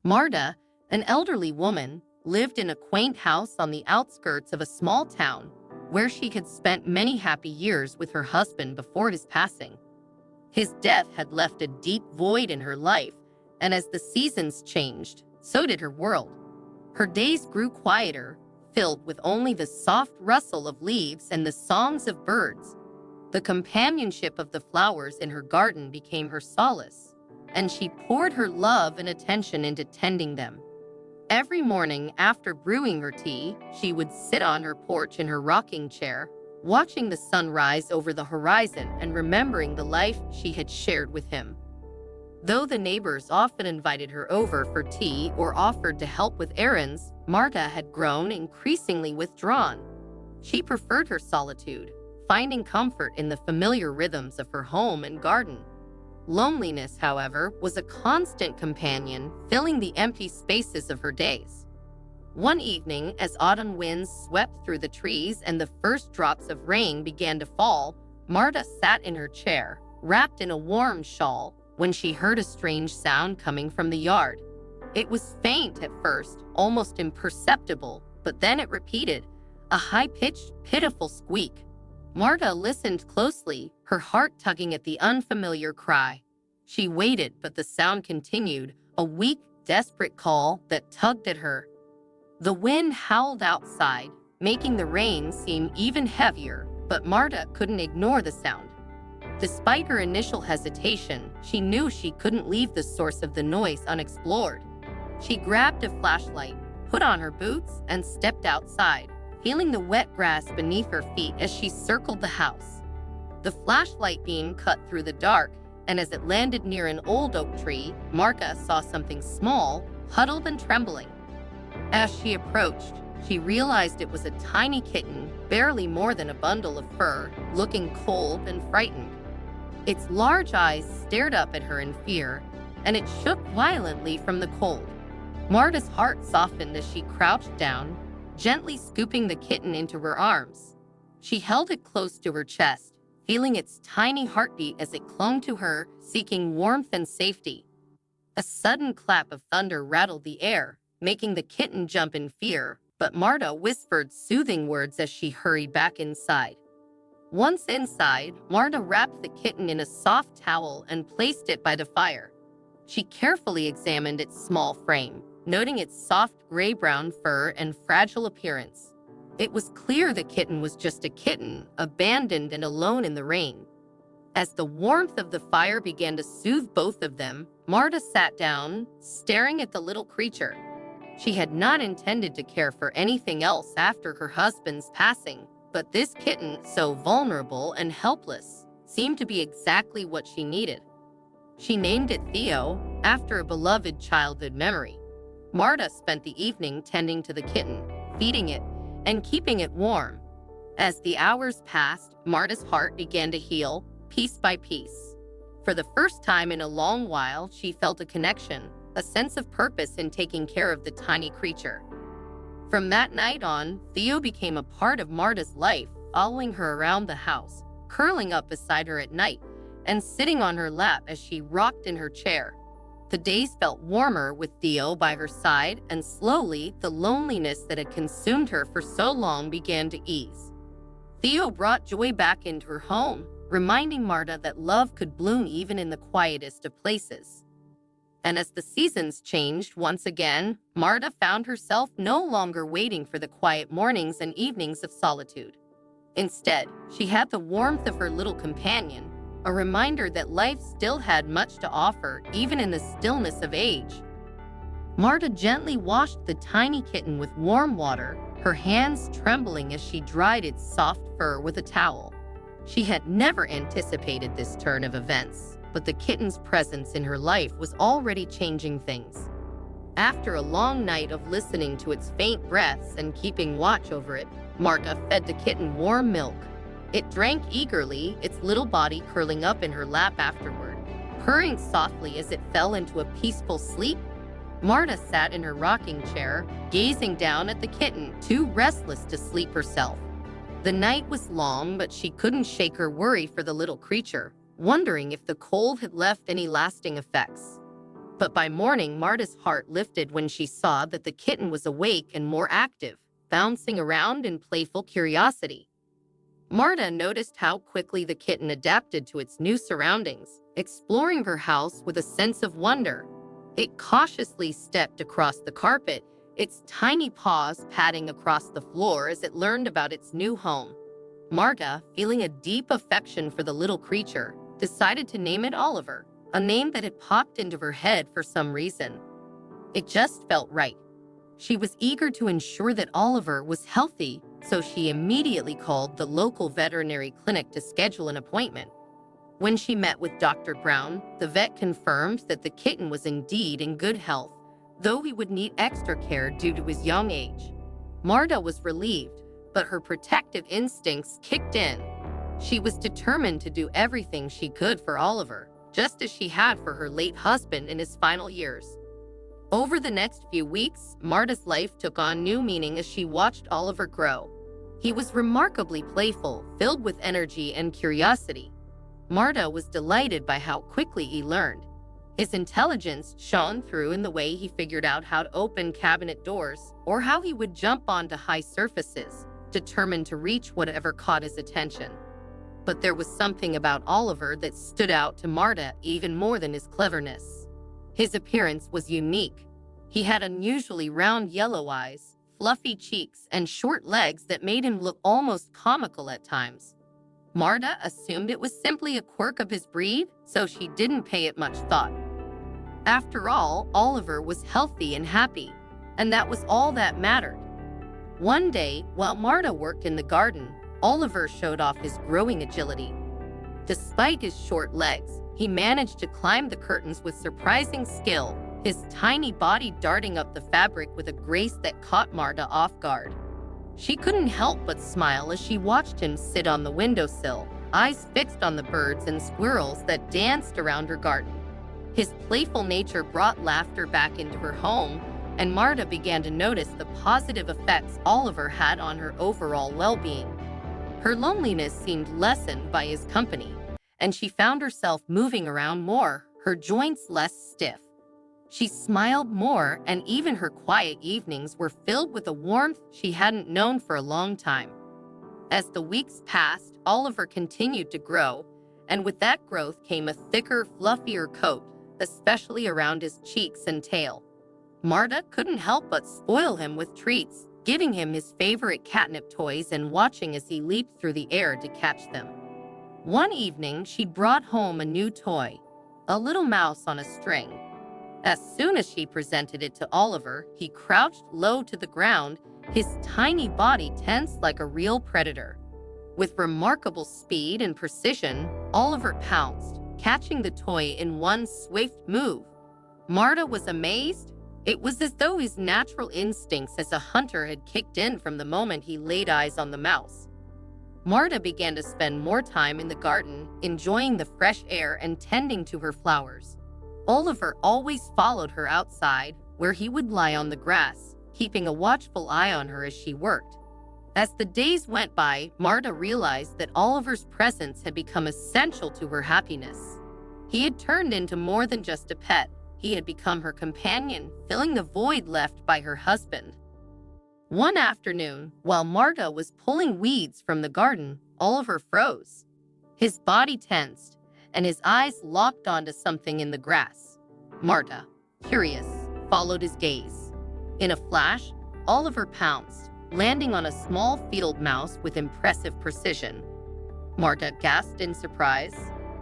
Marta, an elderly woman, lived in a quaint house on the outskirts of a small town where she had spent many happy years with her husband before his passing. His death had left a deep void in her life, and as the seasons changed, so did her world. Her days grew quieter, filled with only the soft rustle of leaves and the songs of birds. The companionship of the flowers in her garden became her solace, and she poured her love and attention into tending them. Every morning after brewing her tea, she would sit on her porch in her rocking chair, watching the sun rise over the horizon and remembering the life she had shared with him. Though the neighbors often invited her over for tea or offered to help with errands, Marta had grown increasingly withdrawn. She preferred her solitude, finding comfort in the familiar rhythms of her home and garden. Loneliness, however, was a constant companion, filling the empty spaces of her days. One evening, as autumn winds swept through the trees and the first drops of rain began to fall, Marta sat in her chair, wrapped in a warm shawl, when she heard a strange sound coming from the yard. It was faint at first, almost imperceptible, but then it repeated, a high-pitched, pitiful squeak. Marta listened closely, her heart tugging at the unfamiliar cry. She waited, but the sound continued, a weak, desperate call that tugged at her. The wind howled outside, making the rain seem even heavier, but Marta couldn't ignore the sound. Despite her initial hesitation, she knew she couldn't leave the source of the noise unexplored. She grabbed a flashlight, put on her boots, and stepped outside, feeling the wet grass beneath her feet as she circled the house. The flashlight beam cut through the dark, and as it landed near an old oak tree, Marta saw something small, huddled and trembling. As she approached, she realized it was a tiny kitten, barely more than a bundle of fur, looking cold and frightened. Its large eyes stared up at her in fear, and it shook violently from the cold. Marta's heart softened as she crouched down, gently scooping the kitten into her arms. She held it close to her chest, feeling its tiny heartbeat as it clung to her, seeking warmth and safety. A sudden clap of thunder rattled the air, making the kitten jump in fear, but Marta whispered soothing words as she hurried back inside. Once inside, Marta wrapped the kitten in a soft towel and placed it by the fire. She carefully examined its small frame, noting its soft gray-brown fur and fragile appearance. It was clear the kitten was just a kitten, abandoned and alone in the rain. As the warmth of the fire began to soothe both of them, Marta sat down, staring at the little creature. She had not intended to care for anything else after her husband's passing, but this kitten, so vulnerable and helpless, seemed to be exactly what she needed. She named it Theo, after a beloved childhood memory. Marta spent the evening tending to the kitten, feeding it, and keeping it warm. As the hours passed, Marta's heart began to heal, piece by piece. For the first time in a long while, she felt a connection, a sense of purpose in taking care of the tiny creature. From that night on, Theo became a part of Marta's life, following her around the house, curling up beside her at night, and sitting on her lap as she rocked in her chair. The days felt warmer with Theo by her side, and slowly, the loneliness that had consumed her for so long began to ease. Theo brought joy back into her home, reminding Marta that love could bloom even in the quietest of places. And as the seasons changed once again, Marta found herself no longer waiting for the quiet mornings and evenings of solitude. Instead, she had the warmth of her little companion, a reminder that life still had much to offer, even in the stillness of age. Marta gently washed the tiny kitten with warm water, her hands trembling as she dried its soft fur with a towel. She had never anticipated this turn of events, but the kitten's presence in her life was already changing things. After a long night of listening to its faint breaths and keeping watch over it, Marta fed the kitten warm milk. It drank eagerly, its little body curling up in her lap afterward. Purring softly as it fell into a peaceful sleep, Marta sat in her rocking chair, gazing down at the kitten, too restless to sleep herself. The night was long, but she couldn't shake her worry for the little creature, wondering if the cold had left any lasting effects. But by morning, Marta's heart lifted when she saw that the kitten was awake and more active, bouncing around in playful curiosity. Marta noticed how quickly the kitten adapted to its new surroundings, exploring her house with a sense of wonder. It cautiously stepped across the carpet, its tiny paws patting across the floor as it learned about its new home. Marta, feeling a deep affection for the little creature, decided to name it Oliver, a name that had popped into her head for some reason. It just felt right. She was eager to ensure that Oliver was healthy, so she immediately called the local veterinary clinic to schedule an appointment. When she met with Dr. Brown, the vet confirmed that the kitten was indeed in good health, though he would need extra care due to his young age. Marta was relieved, but her protective instincts kicked in. She was determined to do everything she could for Oliver, just as she had for her late husband in his final years. Over the next few weeks, Marta's life took on new meaning as she watched Oliver grow. He was remarkably playful, filled with energy and curiosity. Marta was delighted by how quickly he learned. His intelligence shone through in the way he figured out how to open cabinet doors or how he would jump onto high surfaces, determined to reach whatever caught his attention. But there was something about Oliver that stood out to Marta even more than his cleverness. His appearance was unique. He had unusually round yellow eyes, fluffy cheeks, and short legs that made him look almost comical at times. Marta assumed it was simply a quirk of his breed, so she didn't pay it much thought. After all, Oliver was healthy and happy, and that was all that mattered. One day, while Marta worked in the garden, Oliver showed off his growing agility. Despite his short legs, he managed to climb the curtains with surprising skill, his tiny body darting up the fabric with a grace that caught Marta off guard. She couldn't help but smile as she watched him sit on the windowsill, eyes fixed on the birds and squirrels that danced around her garden. His playful nature brought laughter back into her home, and Marta began to notice the positive effects Oliver had on her overall well-being. Her loneliness seemed lessened by his company, and she found herself moving around more, her joints less stiff. She smiled more, and even her quiet evenings were filled with a warmth she hadn't known for a long time. As the weeks passed, Oliver continued to grow, and with that growth came a thicker, fluffier coat, especially around his cheeks and tail. Marta couldn't help but spoil him with treats, giving him his favorite catnip toys and watching as he leaped through the air to catch them. One evening, she brought home a new toy, a little mouse on a string. As soon as she presented it to Oliver, he crouched low to the ground, his tiny body tense like a real predator. With remarkable speed and precision, Oliver pounced, catching the toy in one swift move. Marta was amazed. It was as though his natural instincts as a hunter had kicked in from the moment he laid eyes on the mouse. Marta began to spend more time in the garden, enjoying the fresh air and tending to her flowers. Oliver always followed her outside, where he would lie on the grass, keeping a watchful eye on her as she worked. As the days went by, Marta realized that Oliver's presence had become essential to her happiness. He had turned into more than just a pet. He had become her companion, filling the void left by her husband. One afternoon, while Marta was pulling weeds from the garden, Oliver froze. His body tensed, and his eyes locked onto something in the grass. Marta, curious, followed his gaze. In a flash, Oliver pounced, landing on a small field mouse with impressive precision. Marta gasped in surprise.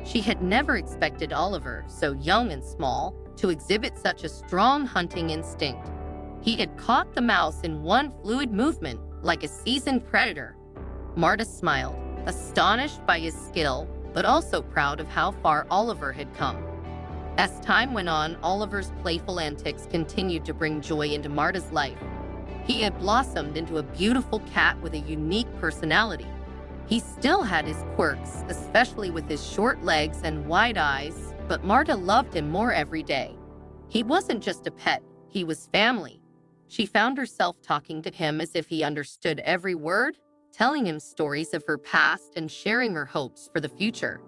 She had never expected Oliver, so young and small, to exhibit such a strong hunting instinct. He had caught the mouse in one fluid movement, like a seasoned predator. Marta smiled, astonished by his skill, but also proud of how far Oliver had come. As time went on, Oliver's playful antics continued to bring joy into Marta's life. He had blossomed into a beautiful cat with a unique personality. He still had his quirks, especially with his short legs and wide eyes, but Marta loved him more every day. He wasn't just a pet, he was family. She found herself talking to him as if he understood every word, telling him stories of her past and sharing her hopes for the future.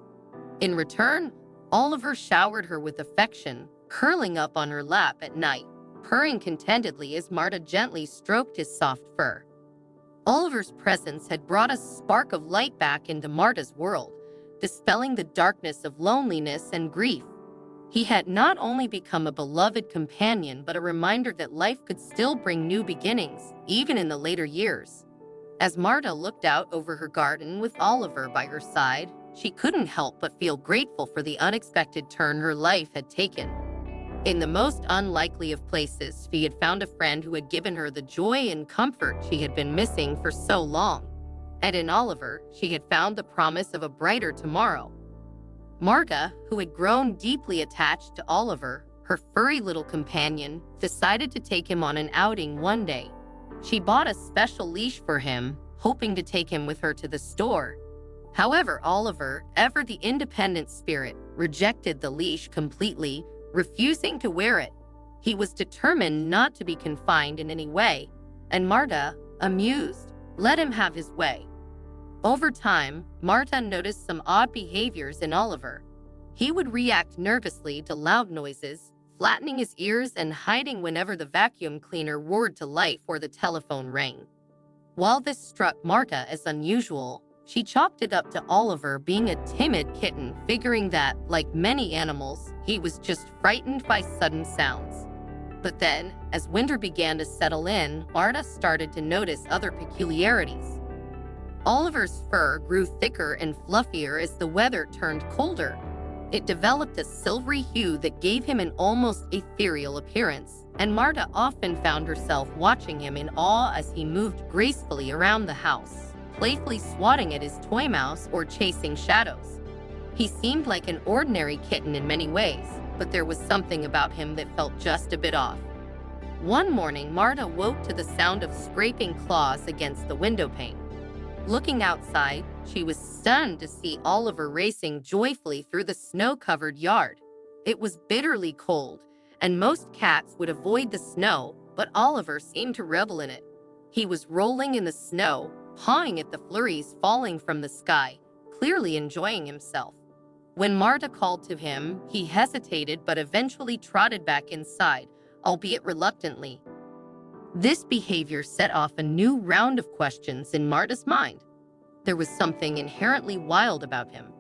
In return, Oliver showered her with affection, curling up on her lap at night, purring contentedly as Marta gently stroked his soft fur. Oliver's presence had brought a spark of light back into Marta's world, dispelling the darkness of loneliness and grief. He had not only become a beloved companion, but a reminder that life could still bring new beginnings, even in the later years. As Marta looked out over her garden with Oliver by her side, she couldn't help but feel grateful for the unexpected turn her life had taken. In the most unlikely of places, she had found a friend who had given her the joy and comfort she had been missing for so long. And in Oliver, she had found the promise of a brighter tomorrow. Marta, who had grown deeply attached to Oliver, her furry little companion, decided to take him on an outing one day. She bought a special leash for him, hoping to take him with her to the store. However, Oliver, ever the independent spirit, rejected the leash completely, refusing to wear it. He was determined not to be confined in any way, and Marta, amused, let him have his way. Over time, Marta noticed some odd behaviors in Oliver. He would react nervously to loud noises, flattening his ears and hiding whenever the vacuum cleaner roared to life or the telephone rang. While this struck Marta as unusual, she chalked it up to Oliver being a timid kitten, figuring that, like many animals, he was just frightened by sudden sounds. But then, as winter began to settle in, Marta started to notice other peculiarities. Oliver's fur grew thicker and fluffier as the weather turned colder. It developed a silvery hue that gave him an almost ethereal appearance, and Marta often found herself watching him in awe as he moved gracefully around the house, playfully swatting at his toy mouse or chasing shadows. He seemed like an ordinary kitten in many ways, but there was something about him that felt just a bit off. One morning, Marta woke to the sound of scraping claws against the window pane. Looking outside, she was stunned to see Oliver racing joyfully through the snow-covered yard. It was bitterly cold, and most cats would avoid the snow, but Oliver seemed to revel in it. He was rolling in the snow, pawing at the flurries falling from the sky, clearly enjoying himself. When Marta called to him, he hesitated but eventually trotted back inside, albeit reluctantly. This behavior set off a new round of questions in Marta's mind. There was something inherently wild about him.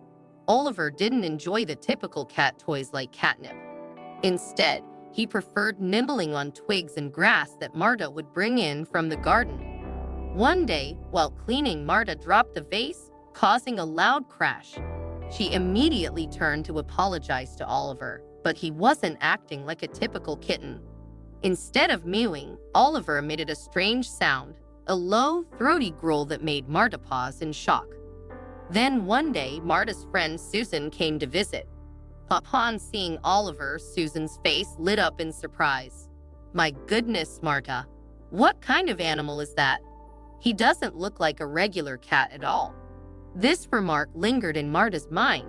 Oliver didn't enjoy the typical cat toys like catnip. Instead, he preferred nibbling on twigs and grass that Marta would bring in from the garden. One day, while cleaning, Marta dropped the vase, causing a loud crash. She immediately turned to apologize to Oliver, but he wasn't acting like a typical kitten. Instead of mewing, Oliver emitted a strange sound, a low, throaty growl that made Marta pause in shock. Then one day, Marta's friend Susan came to visit. Upon seeing Oliver, Susan's face lit up in surprise. "My goodness, Marta, what kind of animal is that? He doesn't look like a regular cat at all." This remark lingered in Marta's mind.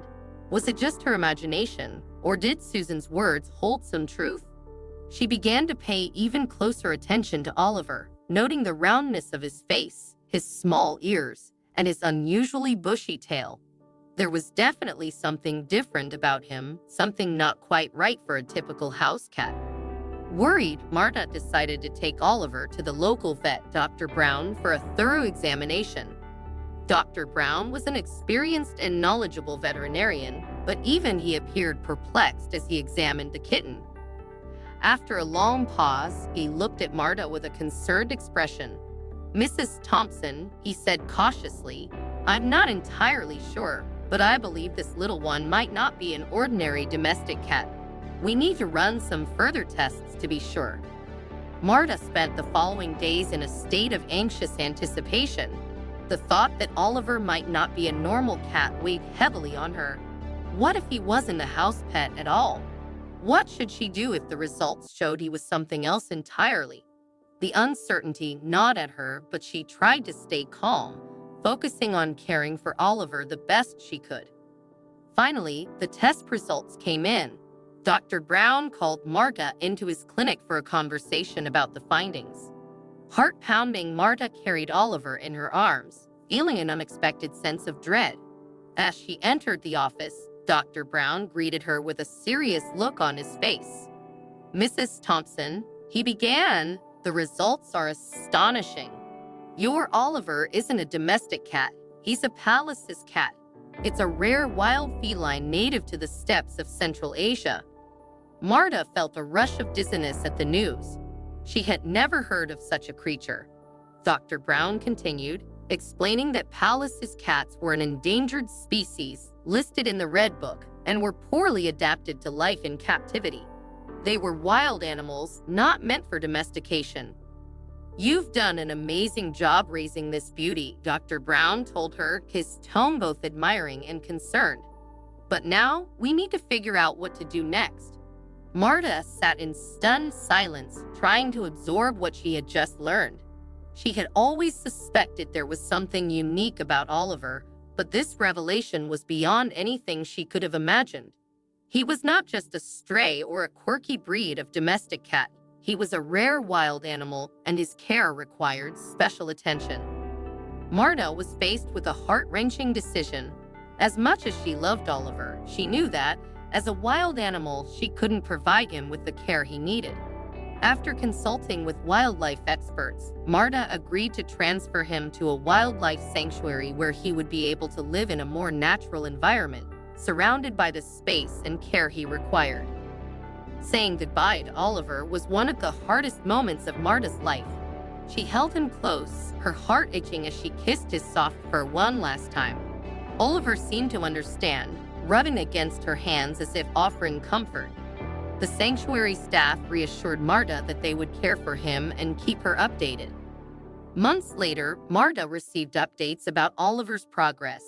Was it just her imagination, or did Susan's words hold some truth? She began to pay even closer attention to Oliver, noting the roundness of his face, his small ears, and his unusually bushy tail. There was definitely something different about him, something not quite right for a typical house cat. Worried, Marta decided to take Oliver to the local vet, Dr. Brown, for a thorough examination. Dr. Brown was an experienced and knowledgeable veterinarian, but even he appeared perplexed as he examined the kitten. After a long pause, he looked at Marta with a concerned expression. "Mrs. Thompson," he said cautiously, "I'm not entirely sure, but I believe this little one might not be an ordinary domestic cat. We need to run some further tests to be sure." Marta spent the following days in a state of anxious anticipation. The thought that Oliver might not be a normal cat weighed heavily on her. What if he wasn't a house pet at all? What should she do if the results showed he was something else entirely? The uncertainty gnawed at her, but she tried to stay calm, focusing on caring for Oliver the best she could. Finally, the test results came in. Dr. Brown called Marta into his clinic for a conversation about the findings. Heart-pounding, Marta carried Oliver in her arms, feeling an unexpected sense of dread. As she entered the office, Dr. Brown greeted her with a serious look on his face. Mrs. Thompson, he began, the results are astonishing. Your Oliver isn't a domestic cat, he's a Pallas's cat. It's a rare wild feline native to the steppes of Central Asia. Marta felt a rush of dizziness at the news. She had never heard of such a creature. Dr. Brown continued, explaining that Pallas's cats were an endangered species listed in the Red Book and were poorly adapted to life in captivity. They were wild animals, not meant for domestication. You've done an amazing job raising this beauty, Dr. Brown told her, his tone both admiring and concerned. But now we need to figure out what to do next. Marta sat in stunned silence, trying to absorb what she had just learned. She had always suspected there was something unique about Oliver, but this revelation was beyond anything she could have imagined. He was not just a stray or a quirky breed of domestic cat. He was a rare wild animal, and his care required special attention. Marta was faced with a heart-wrenching decision. As much as she loved Oliver, she knew that, as a wild animal, she couldn't provide him with the care he needed. After consulting with wildlife experts, Marta agreed to transfer him to a wildlife sanctuary where he would be able to live in a more natural environment, surrounded by the space and care he required. Saying goodbye to Oliver was one of the hardest moments of Marta's life. She held him close, her heart itching as she kissed his soft fur one last time. Oliver seemed to understand, rubbing against her hands as if offering comfort. The sanctuary staff reassured Marta that they would care for him and keep her updated. Months later, Marta received updates about Oliver's progress.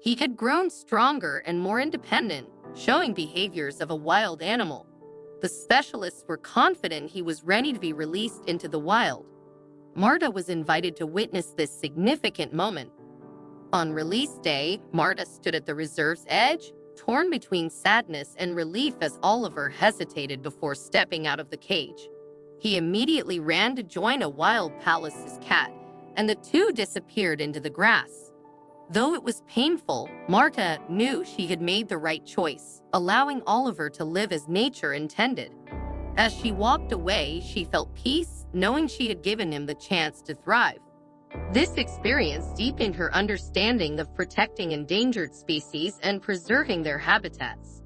He had grown stronger and more independent, showing behaviors of a wild animal. The specialists were confident he was ready to be released into the wild. Marta was invited to witness this significant moment. On release day, Marta stood at the reserve's edge, torn between sadness and relief as Oliver hesitated before stepping out of the cage. He immediately ran to join a wild Pallas's cat, and the two disappeared into the grass. Though it was painful, Marta knew she had made the right choice, allowing Oliver to live as nature intended. As she walked away, she felt peace, knowing she had given him the chance to thrive. This experience deepened her understanding of protecting endangered species and preserving their habitats.